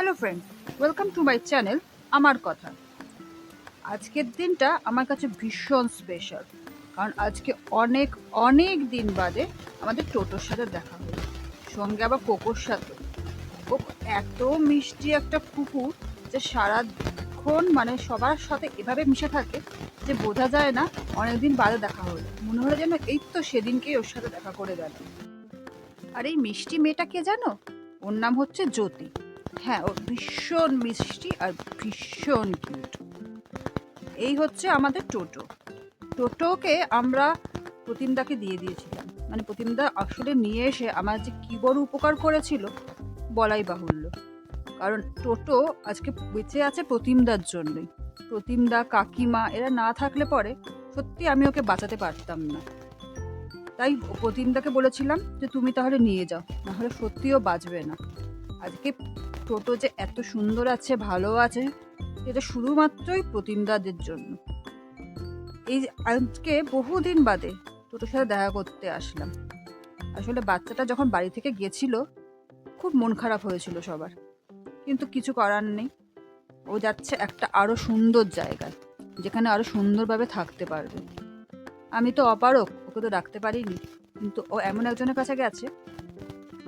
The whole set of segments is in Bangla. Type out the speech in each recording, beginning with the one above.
Hello friend, welcome to my channel আমার কথা। আজকের দিনটা আমার কাছে ভীষণ স্পেশাল, কারণ আজকে অনেক অনেক দিন বাদে আমাদের টোটোর সাথে দেখা হলো, সঙ্গে আবার কোকোর সাথে। কোকো এত মিষ্টি একটা কুকুর যে সারাক্ষণ মানে সবার সাথে এভাবে মিশে থাকে যে বোঝা যায় না অনেকদিন বাদে দেখা হলো। মনে হলো যেন এই তো সেদিনকেই ওর সাথে দেখা করে গেল। আর এই মিষ্টি মেয়েটা কে জানো? ওর নাম হচ্ছে জ্যোতি। হ্যাঁ, ও ভীষণ মিষ্টি আর ভীষণ কিউট। এই হচ্ছে আমাদের টোটো। টোটোকে আমরা প্রতিমদাকে দিয়ে দিয়েছিলাম, মানে প্রতিমদা আসলে নিয়ে এসে আমার যে কী বড় উপকার করেছিল বলাই বাহুল্য। কারণ টোটো আজকে বেঁচে আছে প্রতিমদার জন্যই। প্রতিমদা, কাকিমা এরা না থাকলে পরে সত্যি আমি ওকে বাঁচাতে পারতাম না। তাই প্রতিমদাকে বলেছিলাম যে তুমি তাহলে নিয়ে যাও, নাহলে সত্যিও বাঁচবে না। আজকে টোটো যে এত সুন্দর আছে, ভালো আছে, এটা শুধুমাত্রই প্রতিমদাদের জন্য। এই আজকে বহুদিন বাদে টোটোর সাথে দেখা করতে আসলাম। আসলে বাচ্চাটা যখন বাড়ি থেকে গেছিল খুব মন খারাপ হয়েছিল সবার, কিন্তু কিছু করার নেই। ও যাচ্ছে একটা আরো সুন্দর জায়গায়, যেখানে আরো সুন্দরভাবে থাকতে পারবে। আমি তো অপারক, ওকে তো রাখতে পারিনি, কিন্তু ও এমন একজনের কাছে গেছে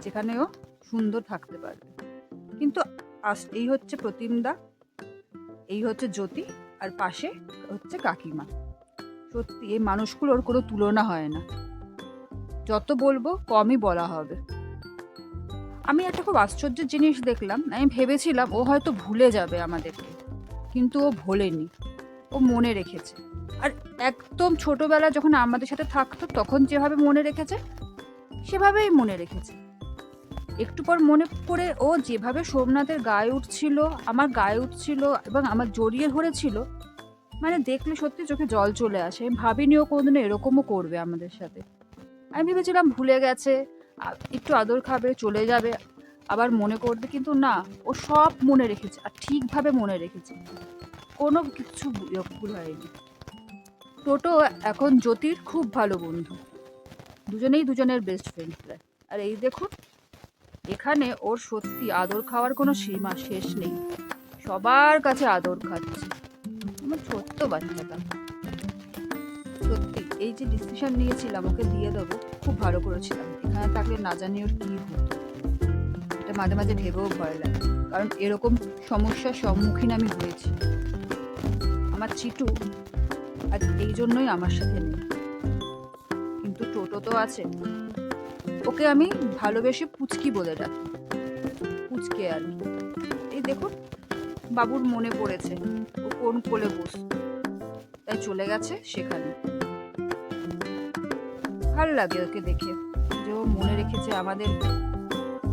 যেখানে ও সুন্দর থাকতে পারবে। কিন্তু এই হচ্ছে প্রতিমদা, এই হচ্ছে জ্যোতি, আর পাশে হচ্ছে কাকিমা। সত্যি এই মানুষগুলোর কোনো তুলনা হয় না, যত বলবো কমই বলা হবে। আমি একটা খুব আশ্চর্যের জিনিস দেখলাম। আমি ভেবেছিলাম ও হয়তো ভুলে যাবে আমাদেরকে, কিন্তু ও ভোলেনি, ও মনে রেখেছে। আর একদম ছোটবেলা যখন আমাদের সাথে থাকতো তখন যেভাবে মনে রেখেছে সেভাবেই মনে রেখেছে। একটু পর মনে পড়ে ও যেভাবে সোমনাথের গায়ে উঠছিল, আমার গায়ে উঠছিল এবং আমার জড়িয়ে ধরেছিল, মানে দেখলে সত্যি চোখে জল চলে আসে। আমি ভাবিনি ও কোনোদিনও এরকমও করবে আমাদের সাথে। আমি ভেবেছিলাম ভুলে গেছে, একটু আদর খাবে, চলে যাবে, আবার মনে করবে, কিন্তু না, ও সব মনে রেখেছে আর ঠিকভাবে মনে রেখেছে। কোনো কিছু ভুল হয়নি। টোটো এখন জ্যোতির খুব ভালো বন্ধু, দুজনেই দুজনের বেস্ট ফ্রেন্ড প্রায়। আর এই দেখুন, এখানে ওর সত্যি আদর খাওয়ার কোনো সীমা শেষ নেই, সবার কাছে আদর খাচ্ছে। আমার ছোট্ট বাচ্চাটা সত্যি, এই যে ডিসিশন নিয়েছিলাম ওকে দিয়ে দেবো, খুব ভালো করেছিলাম। এখানে থাকলে না জানি ওর কী হতো, এটা মাঝে মাঝে ভেবেও ভয় লাগে, কারণ এরকম সমস্যার সম্মুখীন আমি হয়েছি। আমার চিটু আজ এই জন্যই আমার সাথে নেই, কিন্তু টোটো তো আছে। ওকে আমি ভালোবেসে পুচকি বলে ডাকি, পুচকে আর কি। এই দেখুন, বাবুর মনে পড়েছে ও কোন কোলে বসত, তাই চলে গেছে সেখানে। ভালো লাগে ওকে দেখে, যে ও মনে রেখেছে আমাদের।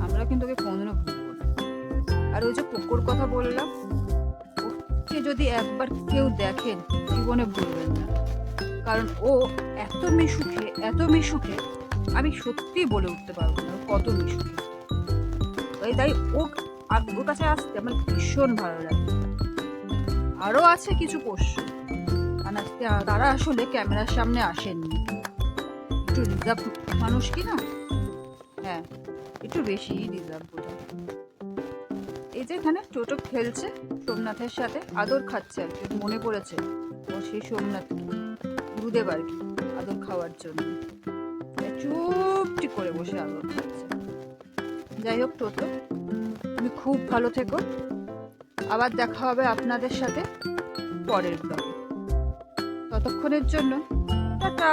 আমরা কিন্তু ওকে কোনোদিনও ভুলবো না। আর ওই যে কোকোর কথা বললাম, ওকে যদি একবার কেউ দেখেন জীবনে ভুলবেন না, কারণ ও এত মিশুকে, এত মিশুকে, আমি সত্যি বলে উঠতে পারবো না কত মিশুকে। তাই ওর কাছে আসতে আমার ভীষণ ভালো লাগে। আরও আছে কিছু পোষ্য, মানে তারা আসলে ক্যামেরার সামনে আসেননি, একটু রিজার্ভ মানুষ কি না। হ্যাঁ, একটু বেশিই রিজার্ভ বোধ হয়। এই যে এখানে টোটো খেলছে সোমনাথের সাথে, আদর খাচ্ছে আর কি, মনে পড়েছে ও সেই সোমনাথ গুরুদেব আর কি, আদর খাওয়ার জন্য চুপটি করে বসে আদর খাচ্ছে। যাই হোক টোটো, তুমি খুব ভালো থেকো। আবার দেখা হবে আপনাদের সাথে পরের ব্লগে। ততক্ষণের জন্য টাটা।